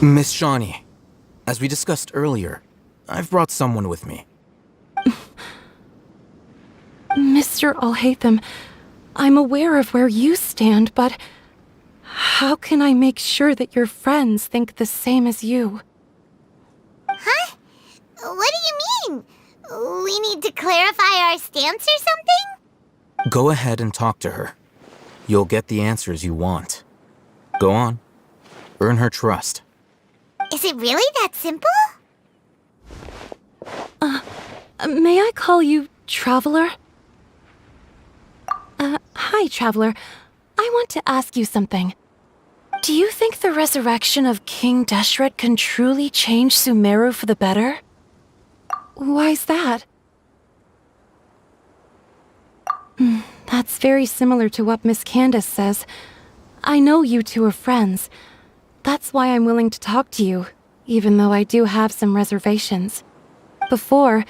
Miss Shawnee, as we discussed earlier, I've brought someone with me. Mr. Alhaitham, I'm aware of where you stand, but how can I make sure that your friends think the same as you? Huh? What do you mean? We need to clarify our stance or something? Go ahead and talk to her. You'll get the answers you want. Go on. Earn her trust. Is it really that simple? May I call you Traveler? Hi, Traveler. I want to ask you something. Do you think the resurrection of King Deshret can truly change Sumeru for the better? Why's that? That's very similar to what Miss Candace says. I know you two are friends. That's why I'm willing to talk to you, even though I do have some reservations. Before,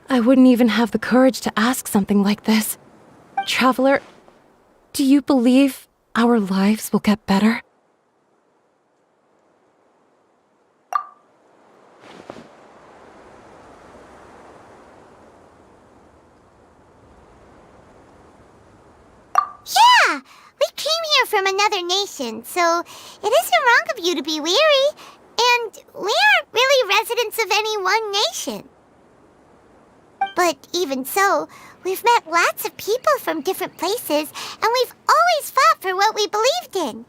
I wouldn't even have the courage to ask something like this. Traveler, do you believe our lives will get better? Yeah! We came here from another nation, so it isn't wrong of you to be weary. And we aren't really residents of any one nation. But even so, we've met lots of people from different places, and we've always fought for what we believed in.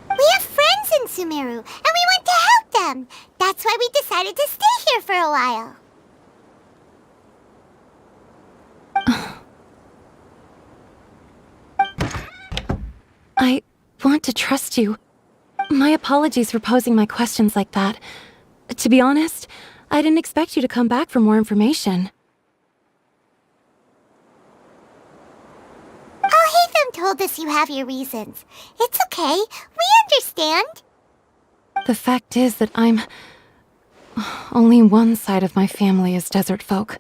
We have friends in Sumeru, and we want to help them. That's why we decided to stay here for a while. I want to trust you. My apologies for posing my questions like that. To be honest, I didn't expect you to come back for more information. Alhaitham told us you have your reasons. It's okay. We understand. The fact is that only one side of my family is desert folk.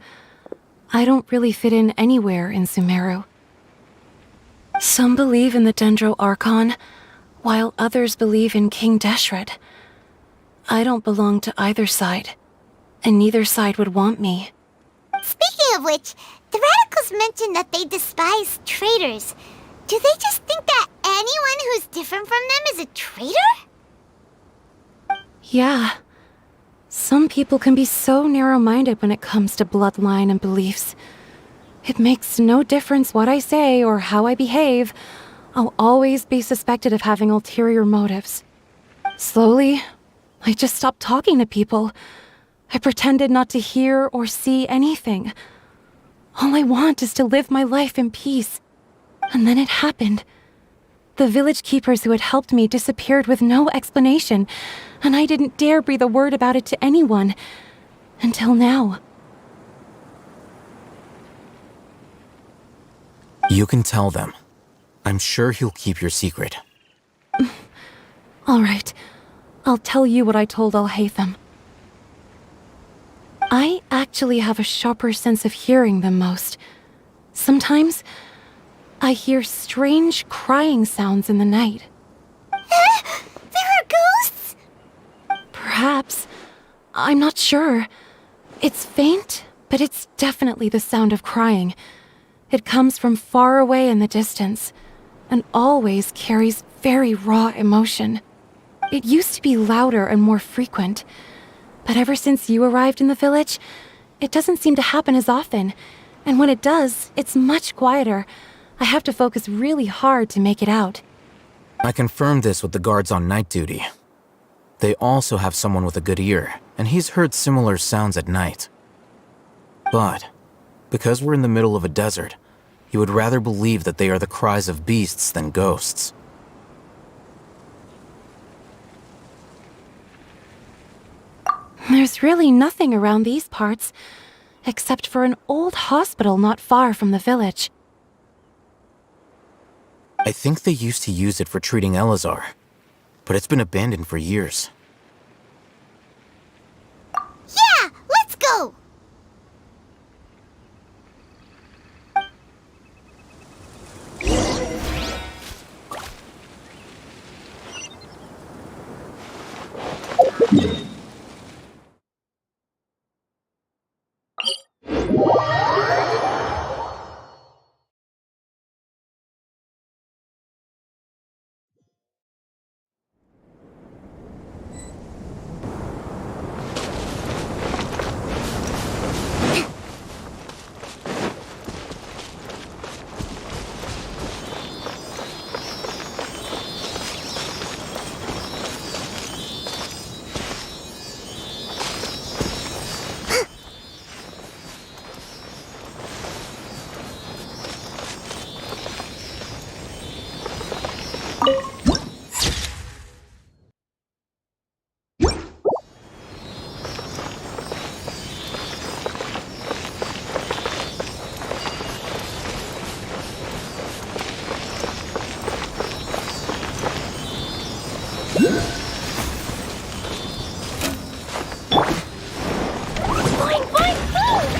I don't really fit in anywhere in Sumeru. Some believe in the Dendro Archon, while others believe in King Deshret. I don't belong to either side, and neither side would want me. Speaking of which, the radicals mentioned that they despise traitors. Do they just think that anyone who's different from them is a traitor? Yeah. Some people can be so narrow-minded when it comes to bloodline and beliefs. It makes no difference what I say or how I behave. I'll always be suspected of having ulterior motives. Slowly, I just stopped talking to people. I pretended not to hear or see anything. All I want is to live my life in peace. And then it happened. The village keepers who had helped me disappeared with no explanation, and I didn't dare breathe a word about it to anyone. Until now. You can tell them. I'm sure he'll keep your secret. All right. I'll tell you what I told Alhaitham. I actually have a sharper sense of hearing than most. Sometimes, I hear strange crying sounds in the night. There are ghosts? Perhaps. I'm not sure. It's faint, but it's definitely the sound of crying. It comes from far away in the distance, and always carries very raw emotion. It used to be louder and more frequent, but ever since you arrived in the village, it doesn't seem to happen as often, and when it does, it's much quieter. I have to focus really hard to make it out. I confirmed this with the guards on night duty. They also have someone with a good ear, and he's heard similar sounds at night. But because we're in the middle of a desert, he would rather believe that they are the cries of beasts than ghosts. There's really nothing around these parts, except for an old hospital not far from the village. I think they used to use it for treating Elazar, but it's been abandoned for years. Yeah, let's go! Fine, fine, move!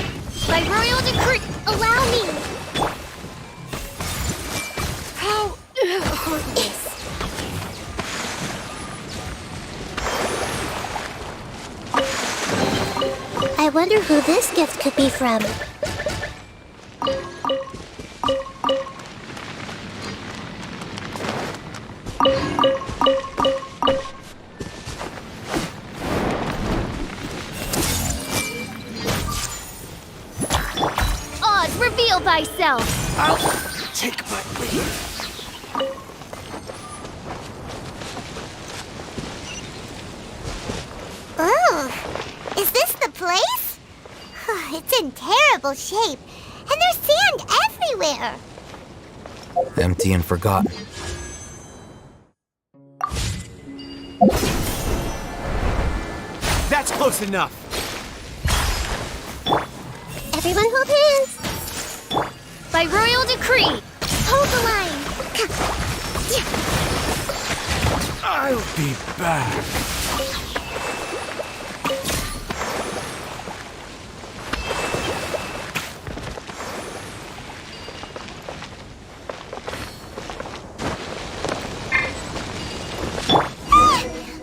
By royal decree, allow me! How heartless. I wonder who this gift could be from. Oz, reveal thyself! I'll take my leave. Oh, is this the place? It's in terrible shape, and there's sand everywhere. Empty and forgotten. That's close enough. Everyone hold hands. By royal decree! Hold the line. I'll be back.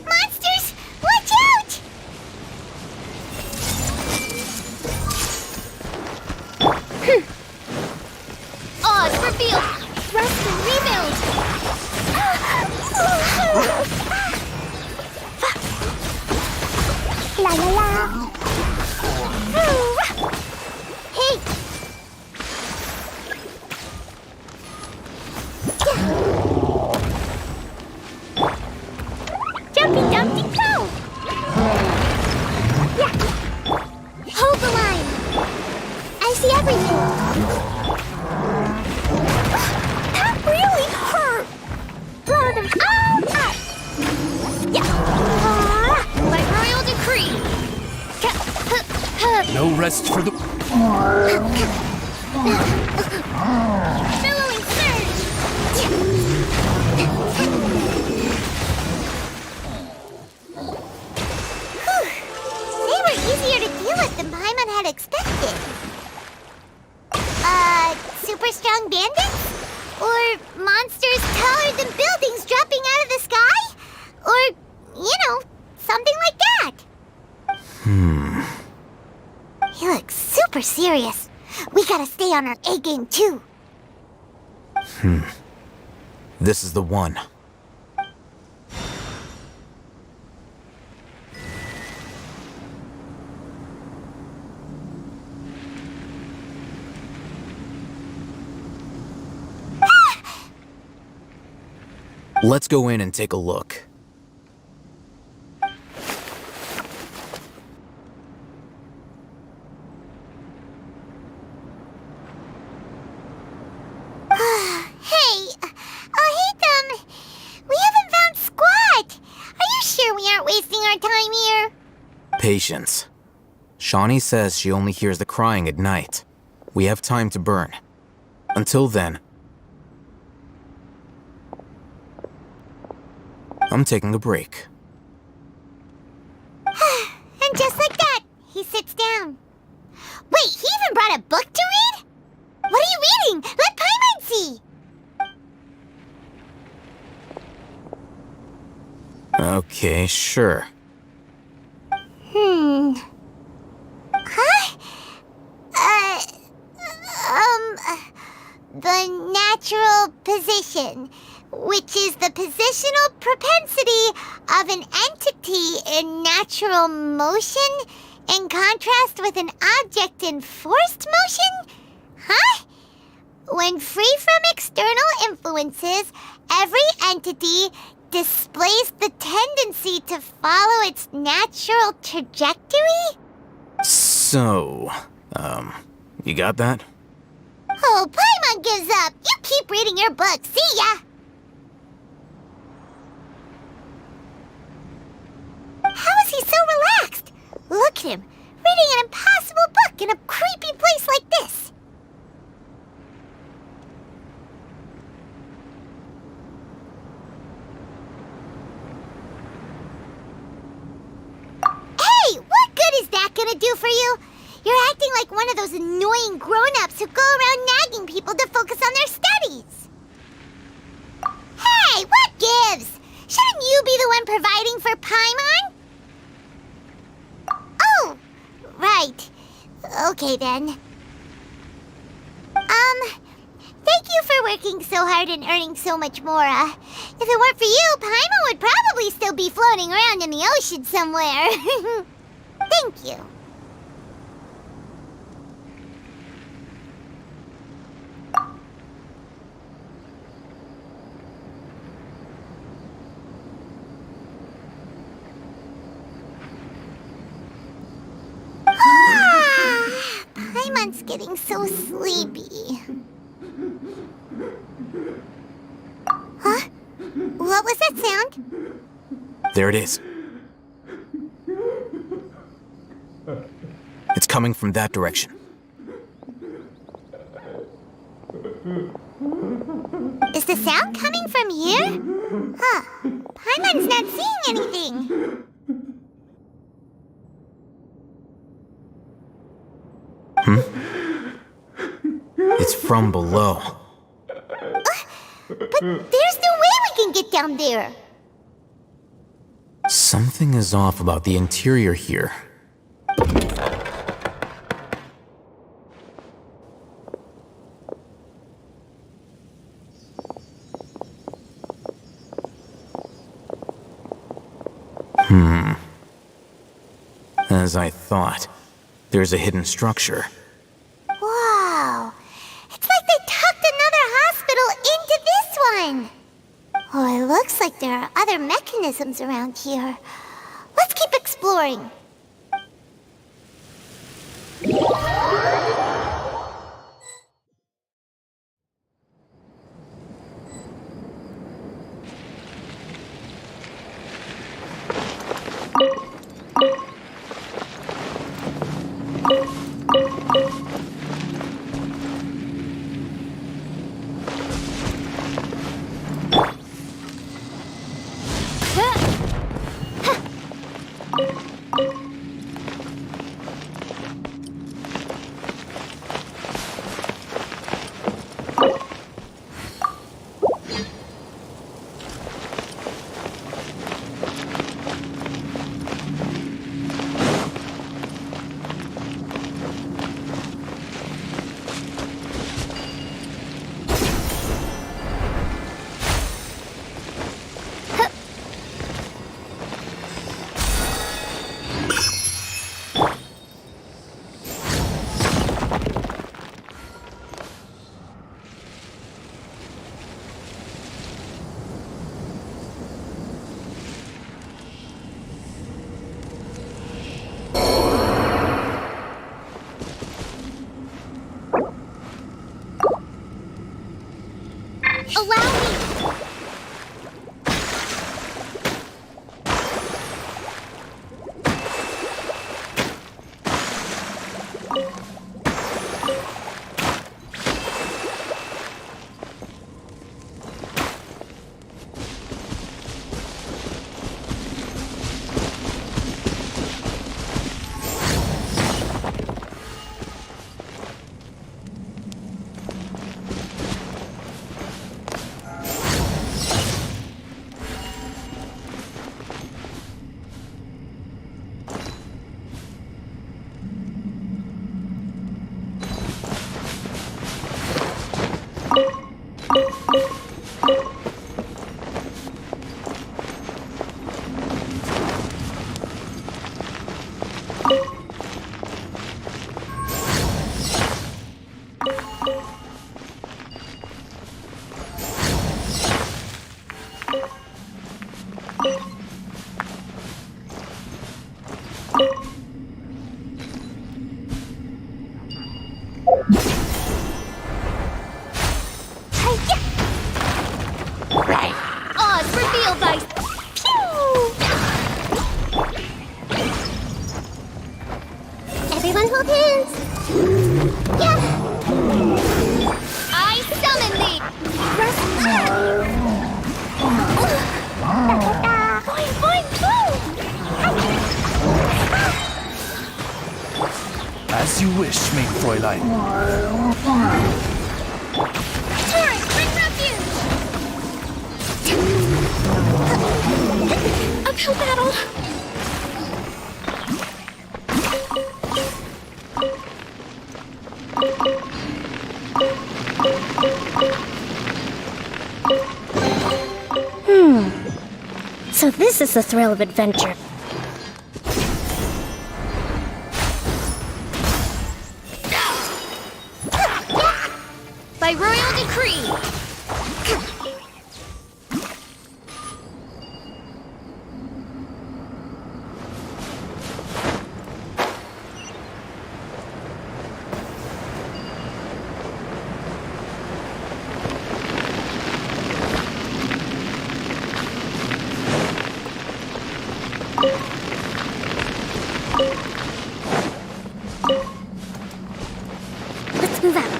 Monsters, watch out! Oz, reveal! Rest and rebuild! La la la. Hey. Jumpy Dumpty go. Yeah. Hold the line. I see everything. That really hurt. Blow them all up. Yeah. By royal decree! No rest for the... Billowing surge. They were easier to deal with than Paimon had expected. Super strong bandits? Or monsters taller than buildings dropping out of the sky? Or, something like that. He looks super serious. We gotta stay on our A game too. This is the one. Let's go in and take a look. Hey, Hitam, we haven't found squat. Are you sure we aren't wasting our time here? Patience. Shawnee says she only hears the crying at night. We have time to burn. Until then, I'm taking a break. And just like that, he sits down. Wait, he even brought a book to read? What are you reading? Let Paimon see. Okay, sure. position, which is the positional propensity of an entity in natural motion in contrast with an object in forced motion? Huh? When free from external influences, every entity displays the tendency to follow its natural trajectory? So, you got that? Oh, Paimon gives up. You keep reading your book. See ya! How is he so relaxed? Look at him, reading an impossible book in a creepy place like this. Hey, what good is that gonna do for you? You're acting like one of those annoying grown-ups who go around nagging people to focus on their studies. Hey, what gives? Shouldn't you be the one providing for Paimon? Oh, right. Okay then. Thank you for working so hard and earning so much more. If it weren't for you, Paimon would probably still be floating around in the ocean somewhere. Thank you. Paimon's getting so sleepy. Huh? What was that sound? There it is. It's coming from that direction. Is the sound coming from here? Huh. Paimon's not seeing anything. It's from below. But there's no way we can get down there. Something is off about the interior here. As I thought, there's a hidden structure. Wow. It's like they tucked another hospital into this one. Oh, it looks like there are other mechanisms around here. Let's keep exploring. Oz revealed by... Everyone hold hands. Yeah. I summon thee! Boing, boing, boing. As you wish, main Fräulein. Turret, bring refuge! Uphill battle! So this is the thrill of adventure. By royal decree! Let's move out.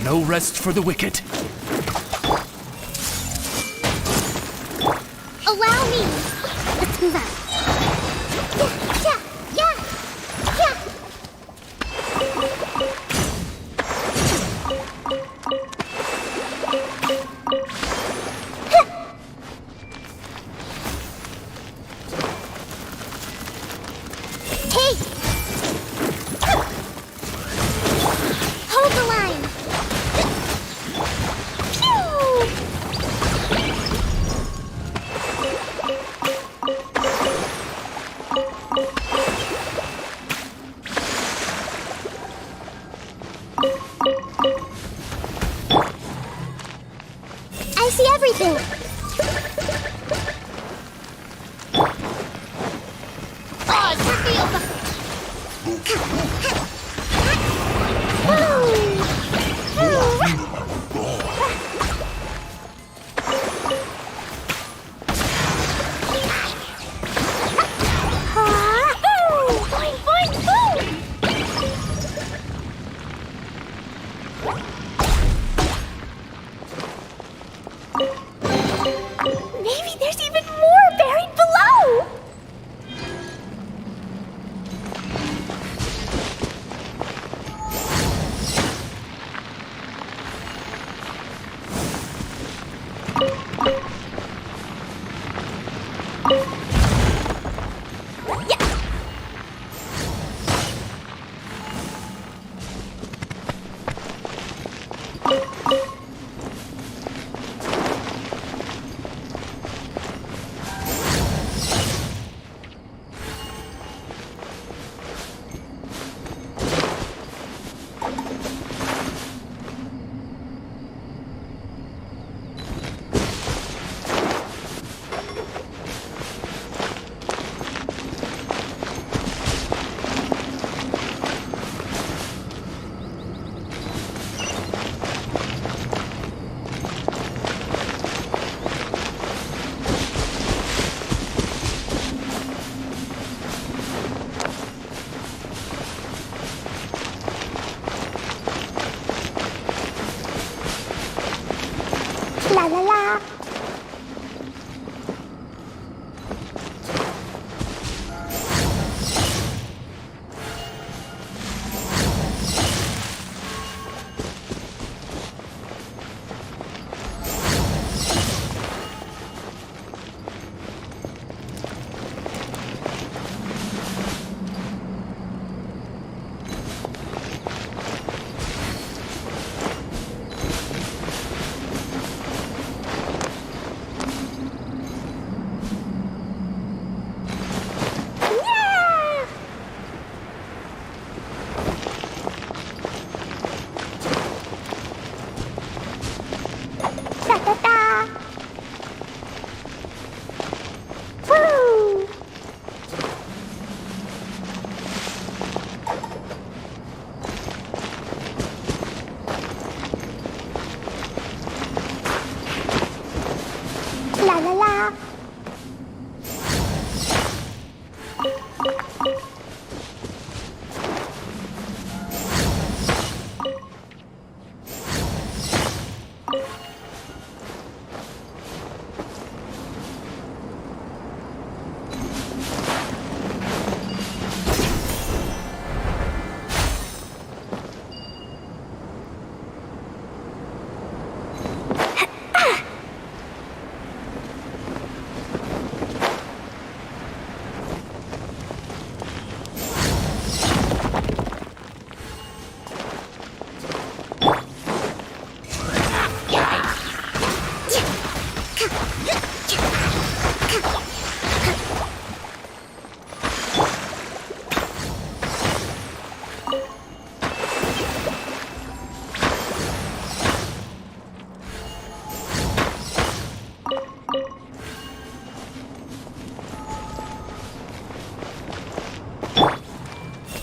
No rest for the wicked. Allow me. Let's move out. Yeah, yeah, yeah, Hey! Hold the line. I see everything. Oz revealed by... Boing, boing, boing. Maybe there's even more buried below. La la la. La la la.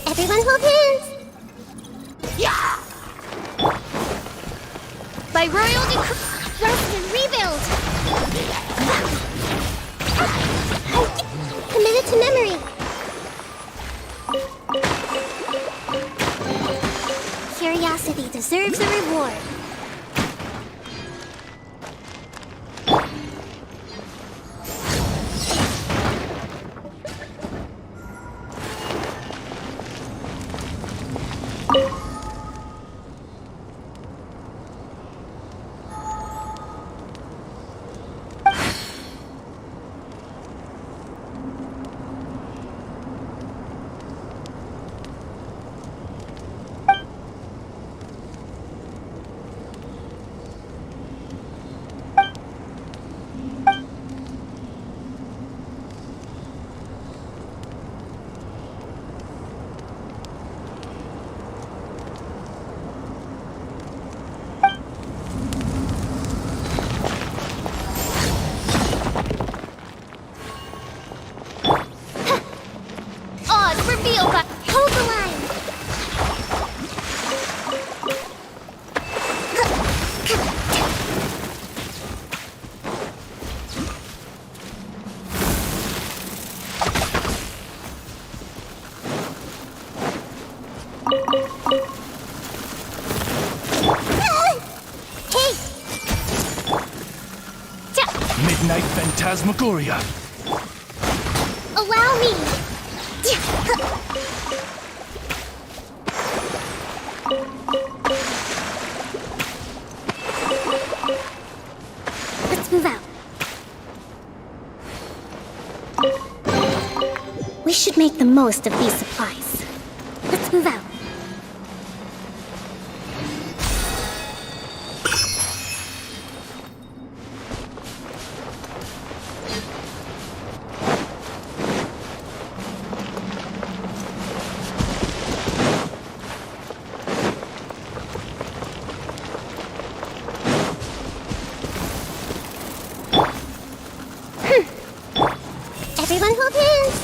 Everyone hold hands. By royal decree, rest and rebuild. Committed to memory. Curiosity deserves a reward. Odds revealed by... Hold the line. Hey! Midnight Phantasmagoria. Allow me! Let's move out. We should make the most of these supplies. Let's move out. Everyone hold hands.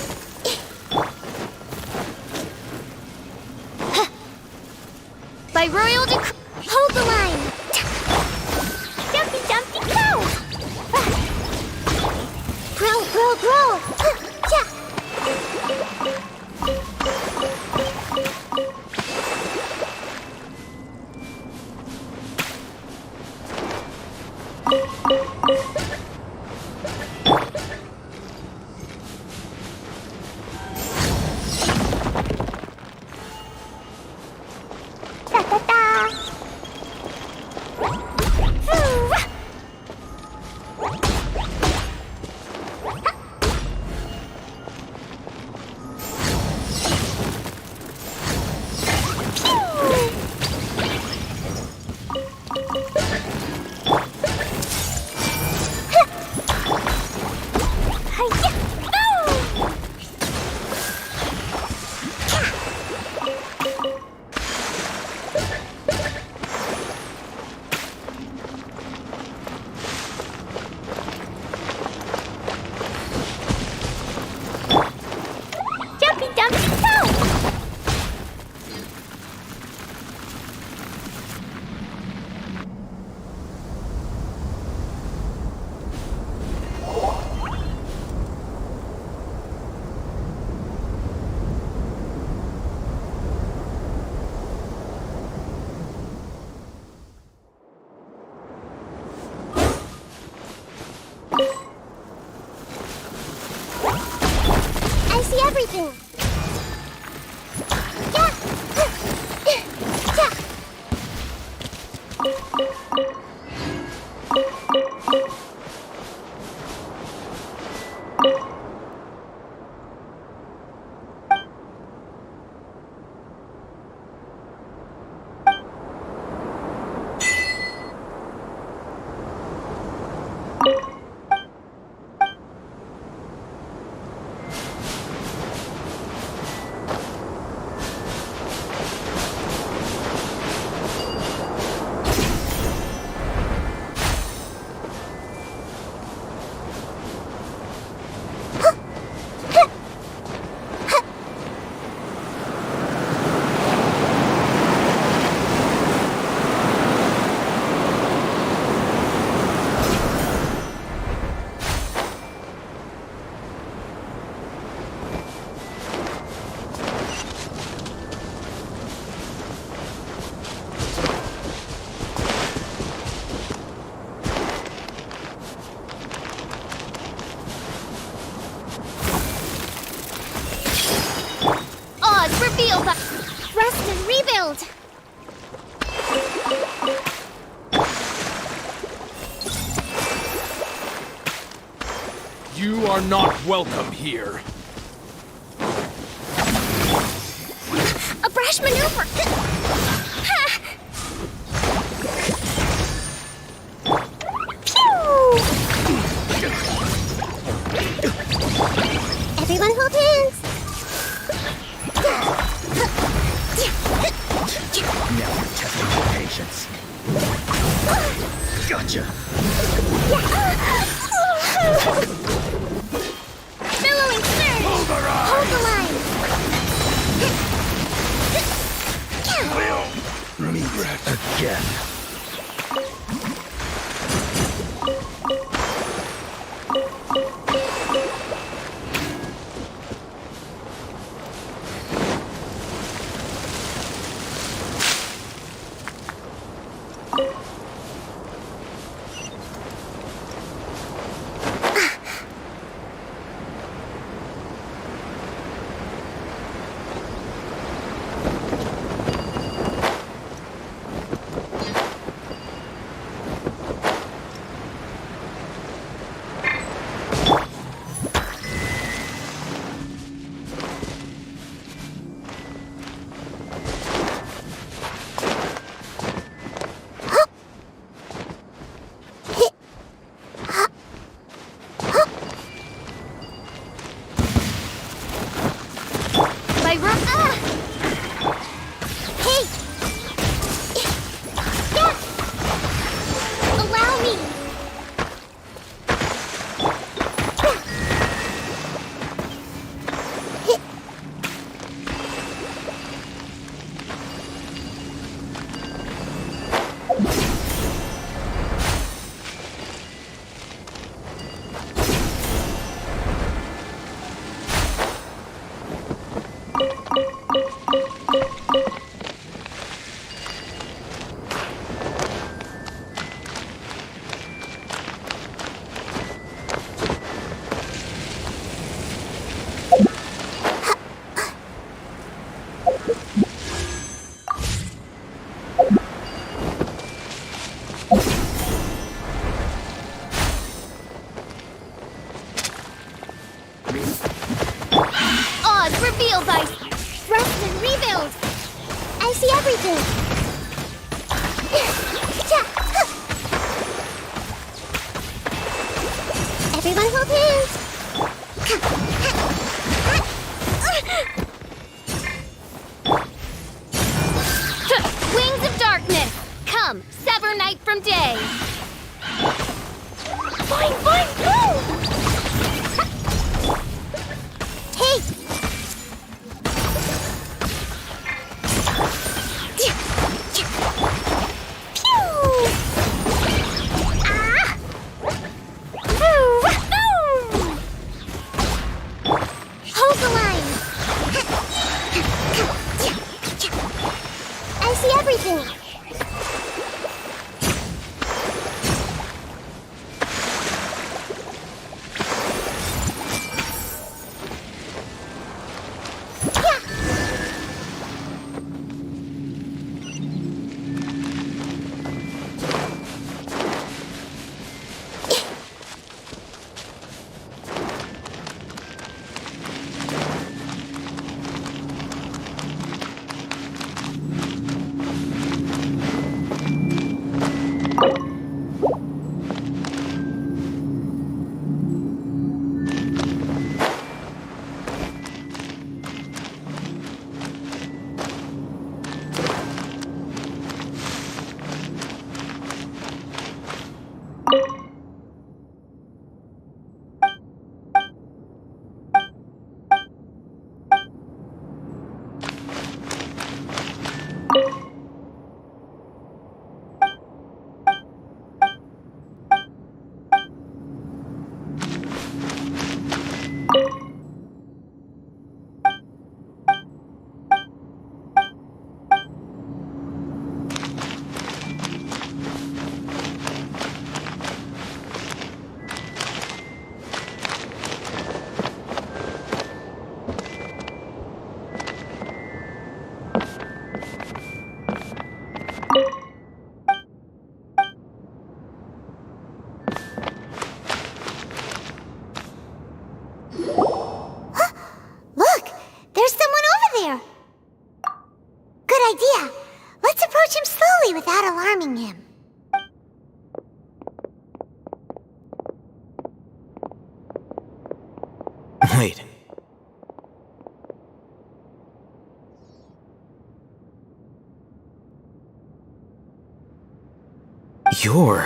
You are not welcome here. A brash maneuver! Ha! Everyone hold hands. Now you're testing your patience. Gotcha. Billowing surge! Hold the line. We'll meet again. By Hey! Yeah! Allow me! Odds revealed by rest and rebuild! I see everything. Everyone hold hands. Wings of darkness! Come, sever night from day! Fine, fine, go! Hey! Hold the line! Wait. You're...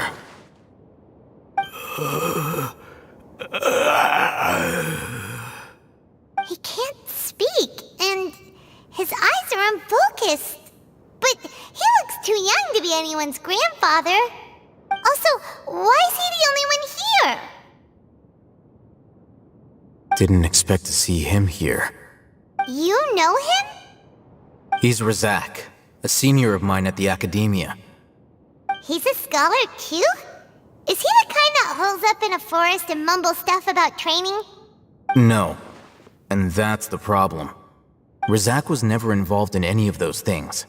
He can't speak, and his eyes are unfocused. But he looks too young to be anyone's grandfather. Also, why is he the only one here? Didn't expect to see him here. You know him? He's Razak, a senior of mine at the academia. He's a scholar too? Is he the kind that holes up in a forest and mumbles stuff about training? No. And that's the problem. Razak was never involved in any of those things.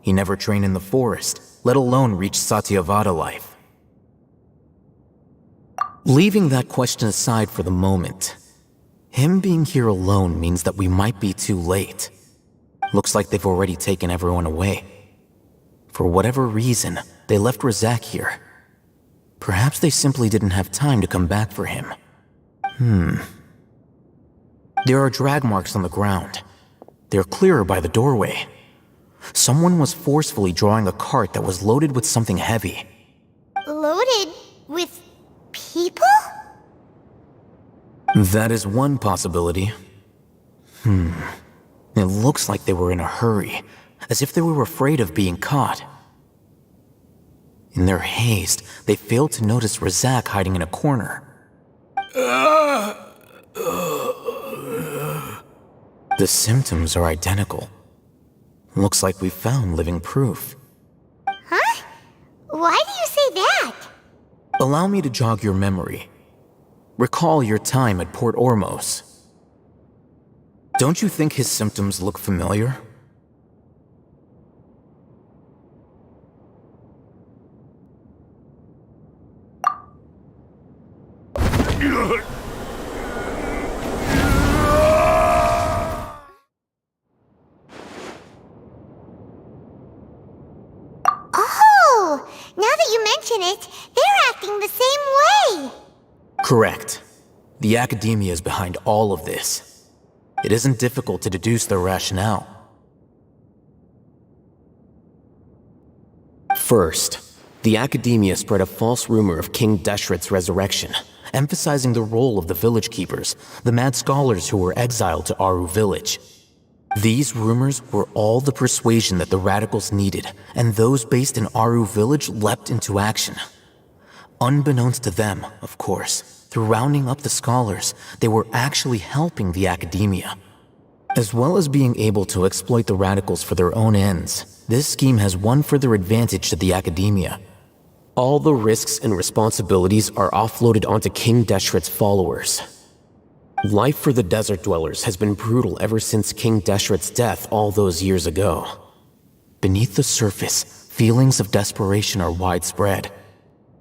He never trained in the forest, let alone reach Satyavada life. Leaving that question aside for the moment, him being here alone means that we might be too late. Looks like they've already taken everyone away. For whatever reason, they left Razak here. Perhaps they simply didn't have time to come back for him. There are drag marks on the ground. They're clearer by the doorway. Someone was forcefully drawing a cart that was loaded with something heavy. Loaded with people? That is one possibility. It looks like they were in a hurry, as if they were afraid of being caught. In their haste, they failed to notice Razak hiding in a corner. The symptoms are identical. Looks like we found living proof. Huh? Why do you say that? Allow me to jog your memory. Recall your time at Port Ormos. Don't you think his symptoms look familiar? Oh, now that you mention it, they're acting the same way. Correct. The academia is behind all of this. It isn't difficult to deduce their rationale. First, the academia spread a false rumor of King Deshret's resurrection, emphasizing the role of the village keepers, the mad scholars who were exiled to Aru village. These rumors were all the persuasion that the radicals needed, and those based in Aru village leapt into action. Unbeknownst to them, of course, through rounding up the scholars, they were actually helping the academia. As well as being able to exploit the radicals for their own ends, this scheme has one further advantage to the academia. All the risks and responsibilities are offloaded onto King Deshret's followers. Life for the desert dwellers has been brutal ever since King Deshret's death all those years ago. Beneath the surface, feelings of desperation are widespread.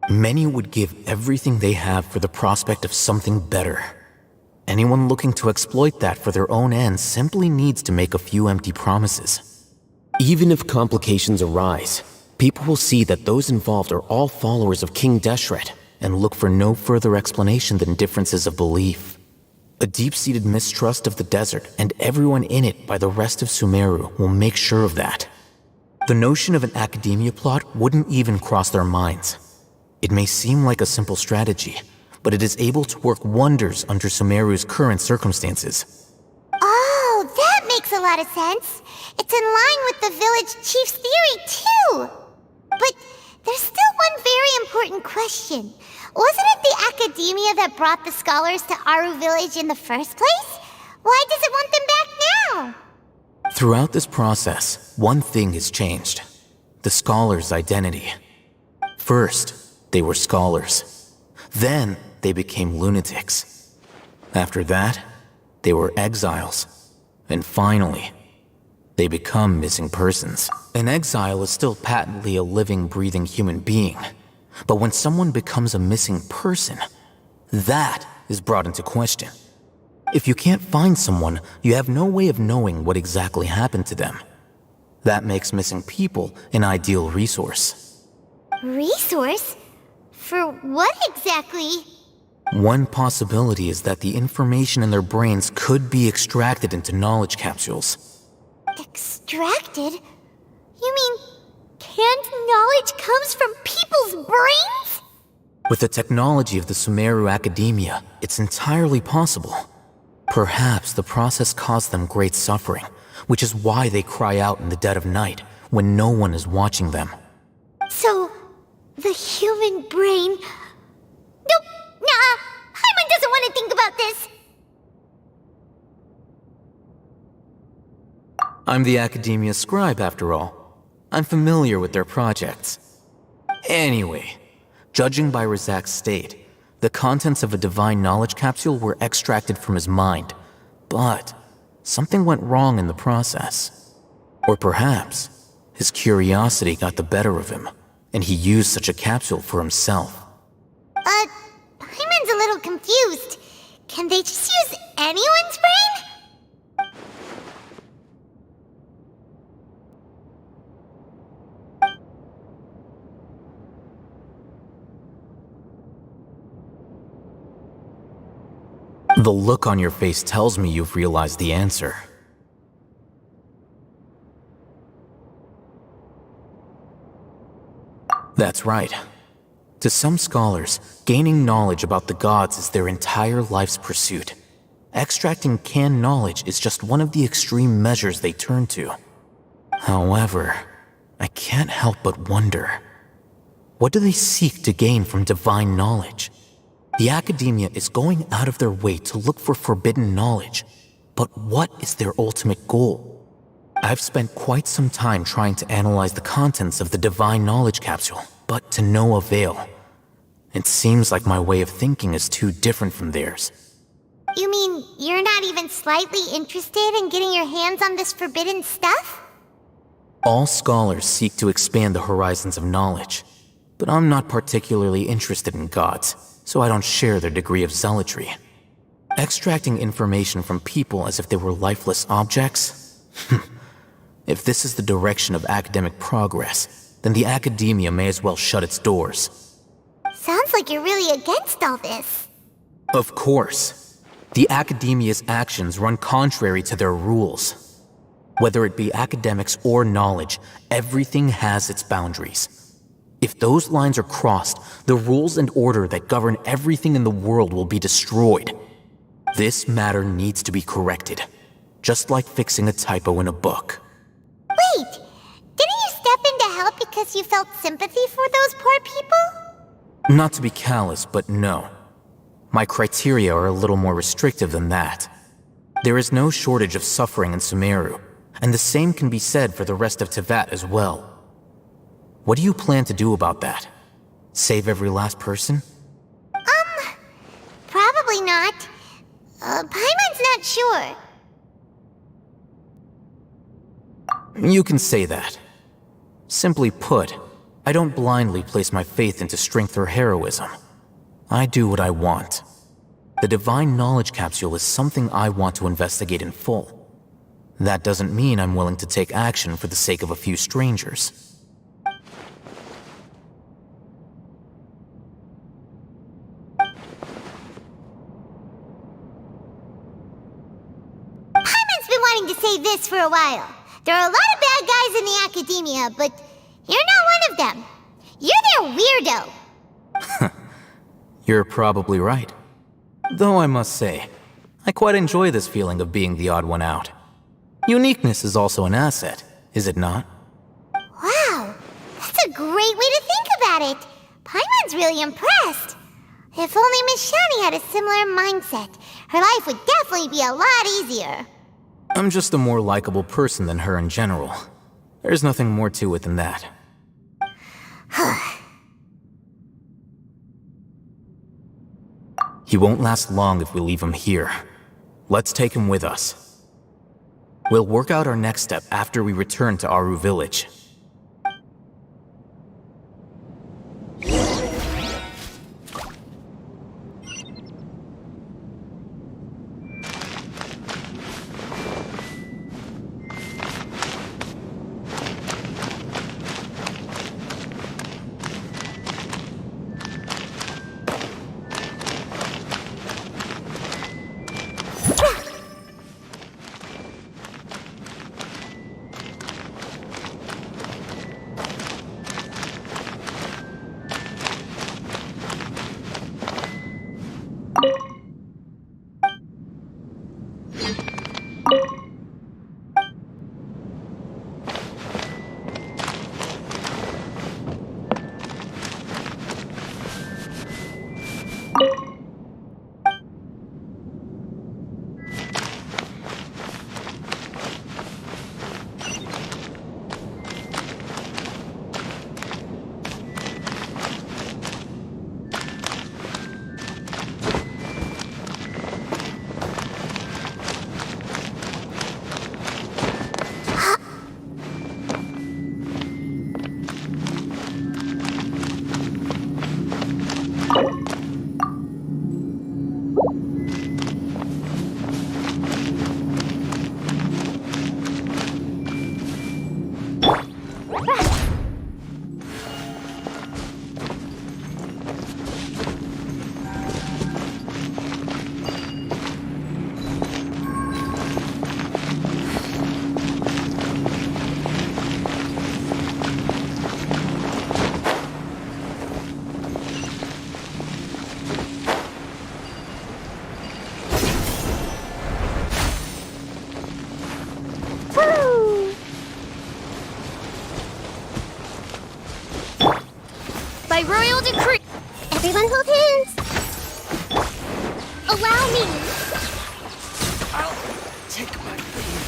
Many would give everything they have for the prospect of something better. Anyone looking to exploit that for their own ends simply needs to make a few empty promises. Even if complications arise, people will see that those involved are all followers of King Deshret and look for no further explanation than differences of belief. A deep-seated mistrust of the desert and everyone in it by the rest of Sumeru will make sure of that. The notion of an academia plot wouldn't even cross their minds. It may seem like a simple strategy, but it is able to work wonders under Sumeru's current circumstances. Oh, that makes a lot of sense. It's in line with the village chief's theory, too. But there's still one very important question. Wasn't it the academia that brought the scholars to Aru village in the first place? Why does it want them back now? Throughout this process, one thing has changed. The scholars' identity. First, they were scholars. Then, they became lunatics. After that, they were exiles. And finally, they become missing persons. An exile is still patently a living, breathing human being. But when someone becomes a missing person, that is brought into question. If you can't find someone, you have no way of knowing what exactly happened to them. That makes missing people an ideal resource. Resource? For what exactly? One possibility is that the information in their brains could be extracted into knowledge capsules. Extracted? You mean canned knowledge comes from people's brains? With the technology of the Sumeru Academia, it's entirely possible. Perhaps the process caused them great suffering, which is why they cry out in the dead of night when no one is watching them. So, the human brain... Nope, nah, Paimon doesn't want to think about this. I'm the Academia scribe, after all. I'm familiar with their projects. Anyway, judging by Razak's state, the contents of a divine knowledge capsule were extracted from his mind, but something went wrong in the process. Or perhaps his curiosity got the better of him, and he used such a capsule for himself. Paimon's a little confused. Can they just use anyone's brain? The look on your face tells me you've realized the answer. That's right. To some scholars, gaining knowledge about the gods is their entire life's pursuit. Extracting canned knowledge is just one of the extreme measures they turn to. However, I can't help but wonder, what do they seek to gain from divine knowledge? The Academia is going out of their way to look for forbidden knowledge, but what is their ultimate goal? I've spent quite some time trying to analyze the contents of the divine knowledge capsule, but to no avail. It seems like my way of thinking is too different from theirs. You mean you're not even slightly interested in getting your hands on this forbidden stuff? All scholars seek to expand the horizons of knowledge, but I'm not particularly interested in gods, so I don't share their degree of zealotry. Extracting information from people as if they were lifeless objects? If this is the direction of academic progress, then the Academia may as well shut its doors. Sounds like you're really against all this. Of course. The Academia's actions run contrary to their rules. Whether it be academics or knowledge, everything has its boundaries. If those lines are crossed, the rules and order that govern everything in the world will be destroyed. This matter needs to be corrected, just like fixing a typo in a book. Wait, didn't you step in to help because you felt sympathy for those poor people? Not to be callous, but no. My criteria are a little more restrictive than that. There is no shortage of suffering in Sumeru, and the same can be said for the rest of Teyvat as well. What do you plan to do about that? Save every last person? Probably not. Paimon's not sure. You can say that. Simply put, I don't blindly place my faith into strength or heroism. I do what I want. The divine knowledge capsule is something I want to investigate in full. That doesn't mean I'm willing to take action for the sake of a few strangers. Paimon's been wanting to say this for a while. There are a lot of bad guys in the Academia, but you're not one of them. You're their weirdo. You're probably right. Though I must say, I quite enjoy this feeling of being the odd one out. Uniqueness is also an asset, is it not? Wow, that's a great way to think about it. Paimon's really impressed. If only Miss Shani had a similar mindset, her life would definitely be a lot easier. I'm just a more likable person than her in general. There's nothing more to it than that. He won't last long if we leave him here. Let's take him with us. We'll work out our next step after we return to Aru Village. will decree. Everyone hold hands. Allow me. I'll take my leave.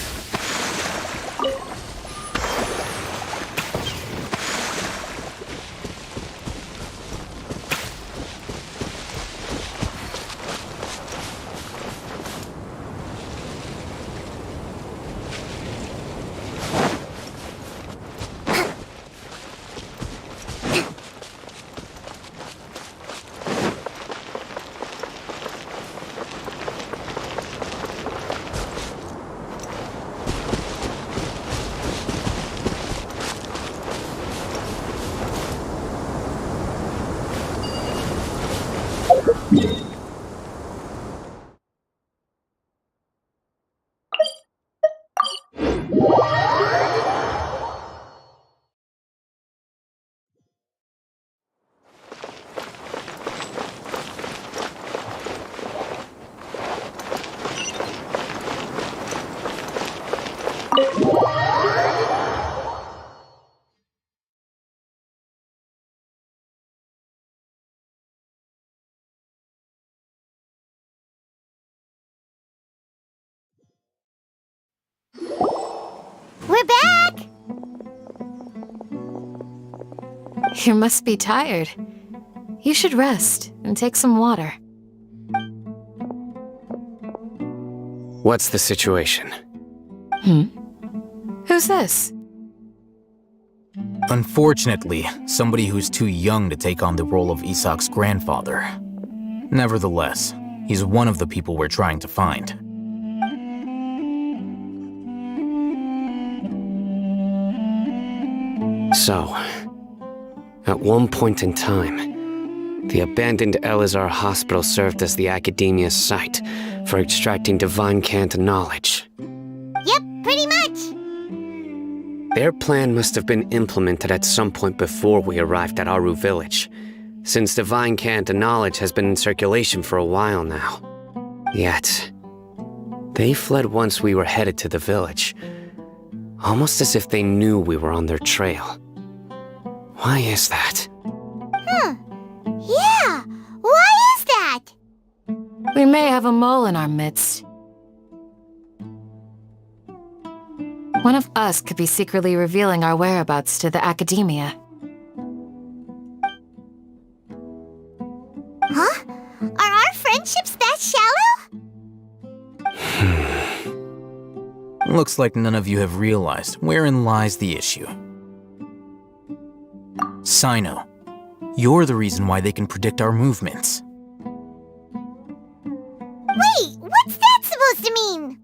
We're back! You must be tired. You should rest and take some water. What's the situation? Who's this? Unfortunately, somebody who's too young to take on the role of Isak's grandfather. Nevertheless, he's one of the people we're trying to find. So, at one point in time, the abandoned Elazar Hospital served as the Academia's site for extracting divine cant knowledge. Yep, pretty much. Their plan must have been implemented at some point before we arrived at Aru Village, since divine cant knowledge has been in circulation for a while now. Yet, they fled once we were headed to the village, almost as if they knew we were on their trail. Why is that? Yeah, why is that? We may have a mole in our midst. One of us could be secretly revealing our whereabouts to the Academia. Huh? Are our friendships that shallow? Looks like none of you have realized wherein lies the issue. Sino, you're the reason why they can predict our movements. Wait, what's that supposed to mean?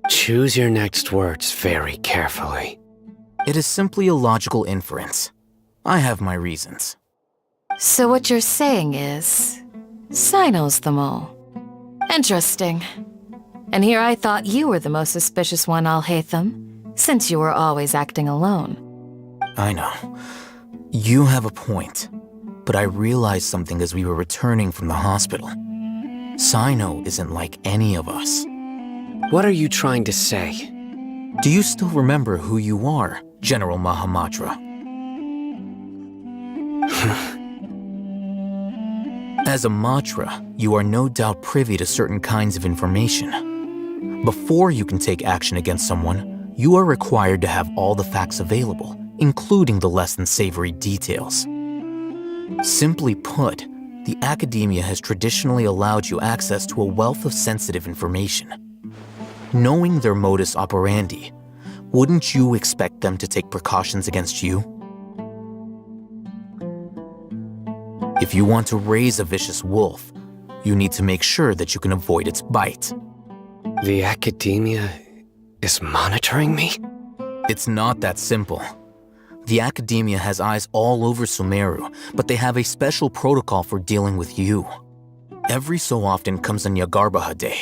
Choose your next words very carefully. It is simply a logical inference. I have my reasons. So what you're saying is, Sino's the mole. Interesting. And here I thought you were the most suspicious one, Alhaitham, since you were always acting alone. I know. You have a point, but I realized something as we were returning from the hospital. Sino isn't like any of us. What are you trying to say? Do you still remember who you are, General Mahamatra? As a Matra, you are no doubt privy to certain kinds of information. Before you can take action against someone, you are required to have all the facts available, including the less than savory details. Simply put, the Academia has traditionally allowed you access to a wealth of sensitive information. Knowing their modus operandi, wouldn't you expect them to take precautions against you? If you want to raise a vicious wolf, you need to make sure that you can avoid its bite. The Academia is monitoring me? It's not that simple. The Academia has eyes all over Sumeru, but they have a special protocol for dealing with you. Every so often comes a Nyagarbaha Day.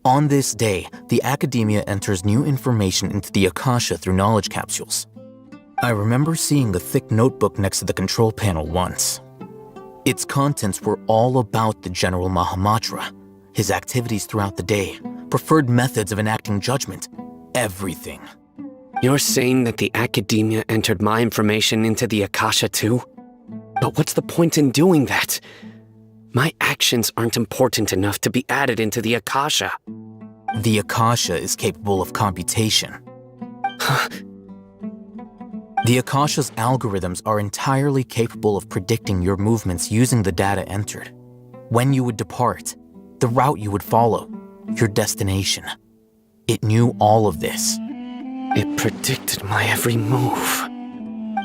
On this day, the Academia enters new information into the Akasha through knowledge capsules. I remember seeing a thick notebook next to the control panel once. Its contents were all about the General Mahamatra, his activities throughout the day, preferred methods of enacting judgment, everything. You're saying that the Academia entered my information into the Akasha too? But what's the point in doing that? My actions aren't important enough to be added into the Akasha. The Akasha is capable of computation. The Akasha's algorithms are entirely capable of predicting your movements using the data entered. When you would depart, the route you would follow, your destination. It knew all of this. It predicted my every move.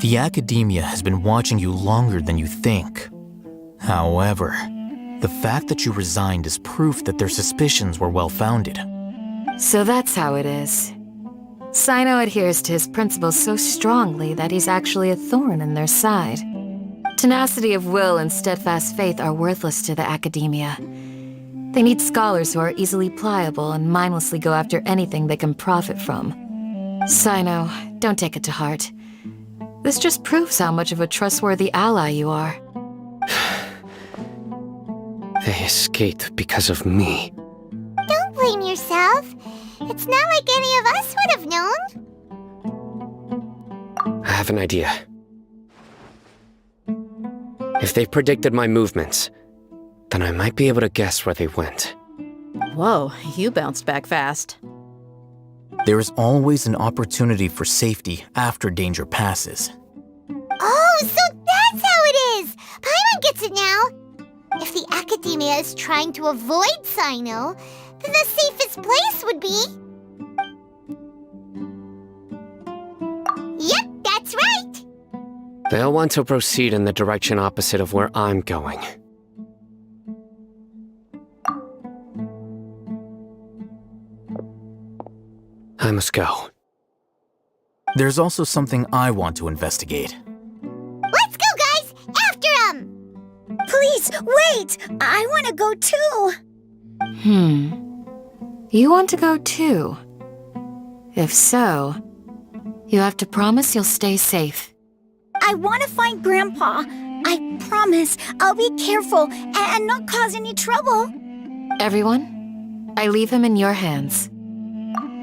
The Academia has been watching you longer than you think. However, the fact that you resigned is proof that their suspicions were well-founded. So that's how it is. Sino adheres to his principles so strongly that he's actually a thorn in their side. Tenacity of will and steadfast faith are worthless to the Academia. They need scholars who are easily pliable and mindlessly go after anything they can profit from. Sino, don't take it to heart. This just proves how much of a trustworthy ally you are. They escaped because of me. Don't blame yourself. It's not like any of us would have known. I have an idea. If they predicted my movements, then I might be able to guess where they went. Whoa, you bounced back fast. There is always an opportunity for safety after danger passes. Oh, so that's how it is! Paimon gets it now! If the Academia is trying to avoid Sino, then the safest place would be... Yep, that's right! They'll want to proceed in the direction opposite of where I'm going. I must go. There's also something I want to investigate. Let's go, guys! After him! Please, wait! I want to go too! You want to go too? If so, you have to promise you'll stay safe. I want to find Grandpa. I promise I'll be careful and not cause any trouble. Everyone, I leave him in your hands.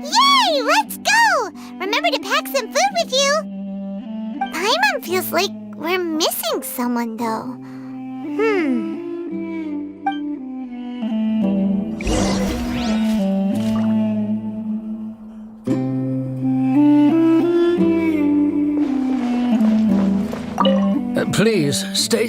Yay! Let's go! Remember to pack some food with you. Paimon feels like we're missing someone, though. Please, stay...